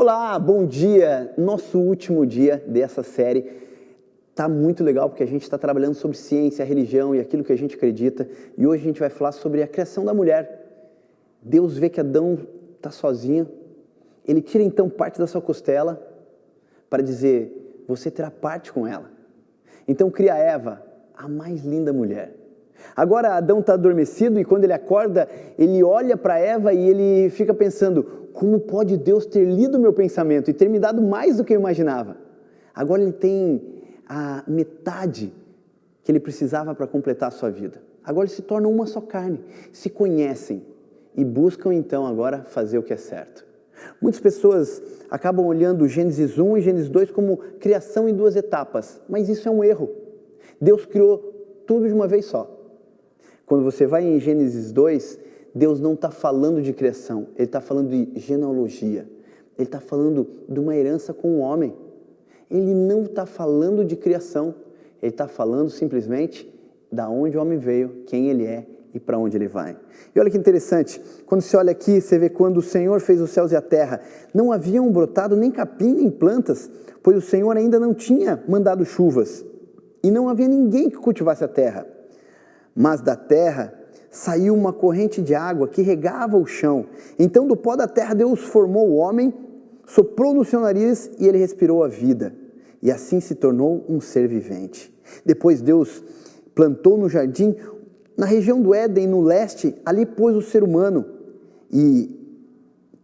Olá, bom dia! Nosso último dia dessa série está muito legal porque a gente está trabalhando sobre ciência, religião e aquilo que a gente acredita. E hoje a gente vai falar sobre a criação da mulher. Deus vê que Adão está sozinho, ele tira então parte da sua costela para dizer, você terá parte com ela. Então cria Eva, a mais linda mulher. Agora Adão está adormecido e quando ele acorda, ele olha para Eva e ele fica pensando, como pode Deus ter lido meu pensamento e ter me dado mais do que eu imaginava? Agora ele tem a metade que ele precisava para completar a sua vida. Agora eles se tornam uma só carne, se conhecem e buscam então agora fazer o que é certo. Muitas pessoas acabam olhando Gênesis 1 e Gênesis 2 como criação em duas etapas, mas isso é um erro. Deus criou tudo de uma vez só. Quando você vai em Gênesis 2, Deus não está falando de criação, Ele está falando de genealogia. Ele está falando de uma herança com o homem. Ele não está falando de criação, Ele está falando simplesmente da onde o homem veio, quem ele é e para onde ele vai. E olha que interessante, quando você olha aqui, você vê quando o Senhor fez os céus e a terra, não haviam brotado nem capim nem plantas, pois o Senhor ainda não tinha mandado chuvas, e não havia ninguém que cultivasse a terra. Mas da terra saiu uma corrente de água que regava o chão. Então do pó da terra Deus formou o homem, soprou no seu nariz e ele respirou a vida. E assim se tornou um ser vivente. Depois Deus plantou no jardim, na região do Éden, no leste, ali pôs o ser humano e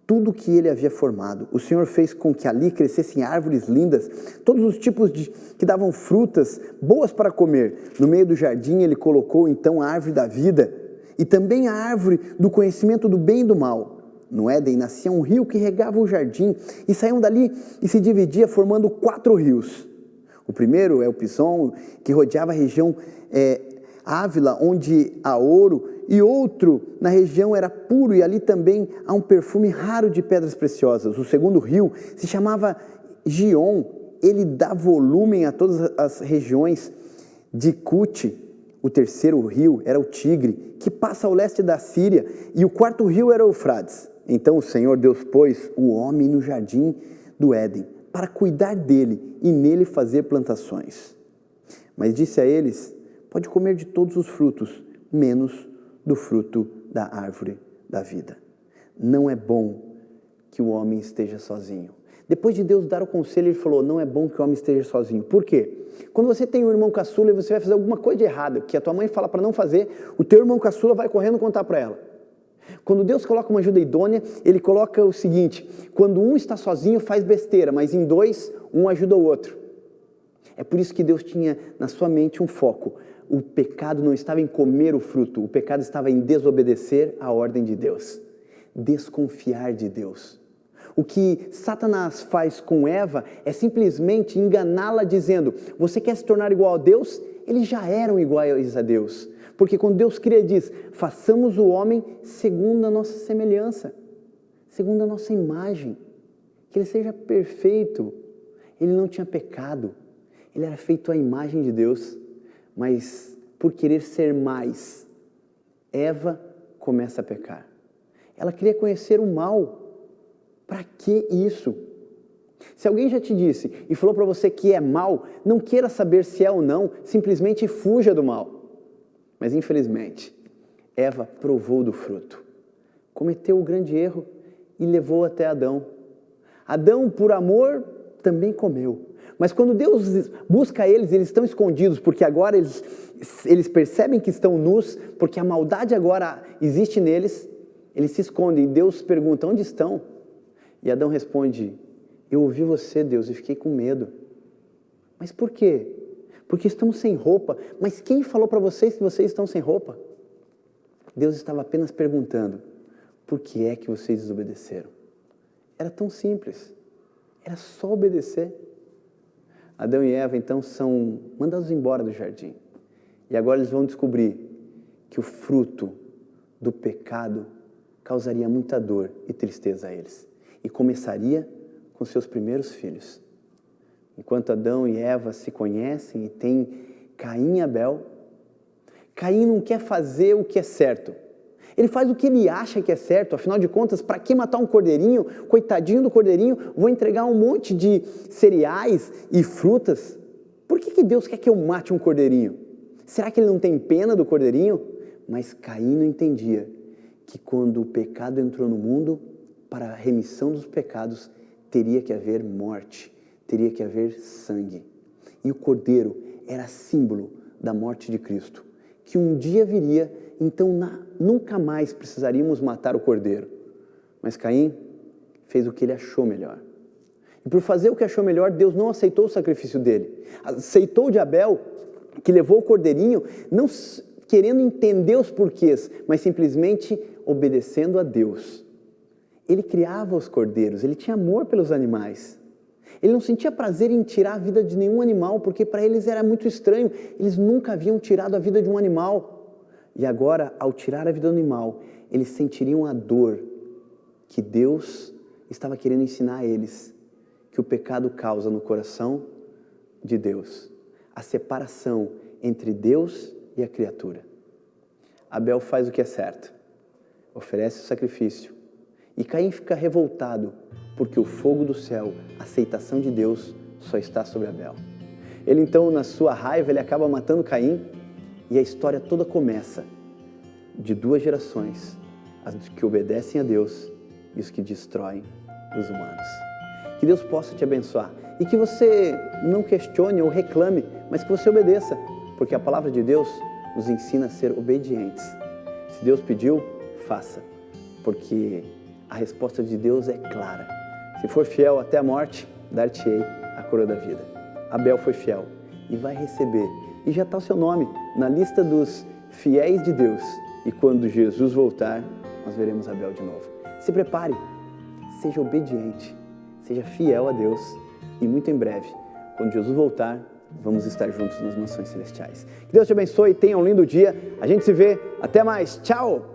tudo que ele havia formado. O Senhor fez com que ali crescessem árvores lindas, todos os tipos que davam frutas boas para comer. No meio do jardim ele colocou então a árvore da vida e também a árvore do conhecimento do bem e do mal. No Éden nascia um rio que regava o jardim e saíam dali e se dividia formando 4 rios. O primeiro é o Pison, que rodeava a região Ávila, onde há ouro, e outro na região era puro, e ali também há um perfume raro de pedras preciosas. O segundo rio se chamava Gion, ele dá volume a todas as regiões de Cute. O terceiro rio era o Tigre, que passa ao leste da Síria, e o quarto rio era o Eufrates. Então o Senhor Deus pôs o homem no jardim do Éden, para cuidar dele e nele fazer plantações. Mas disse a eles, pode comer de todos os frutos, menos do fruto da árvore da vida. Não é bom que o homem esteja sozinho. Depois de Deus dar o conselho, ele falou, não é bom que o homem esteja sozinho. Por quê? Quando você tem um irmão caçula e você vai fazer alguma coisa de errada, que a tua mãe fala para não fazer, o teu irmão caçula vai correndo contar para ela. Quando Deus coloca uma ajuda idônea, Ele coloca o seguinte, quando um está sozinho faz besteira, mas em 2, um ajuda o outro. É por isso que Deus tinha na sua mente um foco. O pecado não estava em comer o fruto, o pecado estava em desobedecer à ordem de Deus, desconfiar de Deus. O que Satanás faz com Eva é simplesmente enganá-la dizendo, você quer se tornar igual a Deus? Eles já eram iguais a Deus, porque quando Deus cria, ele diz, façamos o homem segundo a nossa semelhança, segundo a nossa imagem, que ele seja perfeito. Ele não tinha pecado, ele era feito à imagem de Deus. Mas por querer ser mais, Eva começa a pecar. Ela queria conhecer o mal. Para que isso? Se alguém já te disse e falou para você que é mal, não queira saber se é ou não, simplesmente fuja do mal. Mas infelizmente, Eva provou do fruto, cometeu o grande erro e levou até Adão. Adão, por amor, também comeu. Mas quando Deus busca eles estão escondidos, porque agora eles percebem que estão nus, porque a maldade agora existe neles, eles se escondem. Deus pergunta, onde estão? E Adão responde, eu ouvi você, Deus, e fiquei com medo. Mas por quê? Porque estamos sem roupa. Mas quem falou para vocês que vocês estão sem roupa? Deus estava apenas perguntando, por que é que vocês desobedeceram? Era tão simples, era só obedecer. Adão e Eva, então, são mandados embora do jardim. E agora eles vão descobrir que o fruto do pecado causaria muita dor e tristeza a eles. E começaria com seus primeiros filhos. Enquanto Adão e Eva se conhecem e têm Caim e Abel, Caim não quer fazer o que é certo. Ele faz o que ele acha que é certo. Afinal de contas, para que matar um cordeirinho? Coitadinho do cordeirinho, vou entregar um monte de cereais e frutas. Por que Deus quer que eu mate um cordeirinho? Será que ele não tem pena do cordeirinho? Mas Caim não entendia que quando o pecado entrou no mundo, para a remissão dos pecados, teria que haver morte, teria que haver sangue. E o cordeiro era símbolo da morte de Cristo, que um dia viria, então nunca mais precisaríamos matar o cordeiro. Mas Caim fez o que ele achou melhor. E por fazer o que achou melhor, Deus não aceitou o sacrifício dele. Aceitou o de Abel, que levou o cordeirinho, não querendo entender os porquês, mas simplesmente obedecendo a Deus. Ele criava os cordeiros, ele tinha amor pelos animais. Ele não sentia prazer em tirar a vida de nenhum animal, porque para eles era muito estranho. Eles nunca haviam tirado a vida de um animal. E agora, ao tirar a vida do animal, eles sentiriam a dor que Deus estava querendo ensinar a eles, que o pecado causa no coração de Deus. A separação entre Deus e a criatura. Abel faz o que é certo, oferece o sacrifício, e Caim fica revoltado, porque o fogo do céu, a aceitação de Deus, só está sobre Abel. Ele então, na sua raiva, ele acaba matando Caim, e a história toda começa de duas gerações, as que obedecem a Deus e os que destroem os humanos. Que Deus possa te abençoar, e que você não questione ou reclame, mas que você obedeça, porque a palavra de Deus nos ensina a ser obedientes. Se Deus pediu, faça, porque a resposta de Deus é clara. Se for fiel até a morte, dar-te-ei a coroa da vida. Abel foi fiel e vai receber, e já está o seu nome na lista dos fiéis de Deus. E quando Jesus voltar, nós veremos Abel de novo. Se prepare, seja obediente, seja fiel a Deus, e muito em breve, quando Jesus voltar, vamos estar juntos nas mansões celestiais. Que Deus te abençoe, tenha um lindo dia. A gente se vê. Até mais. Tchau!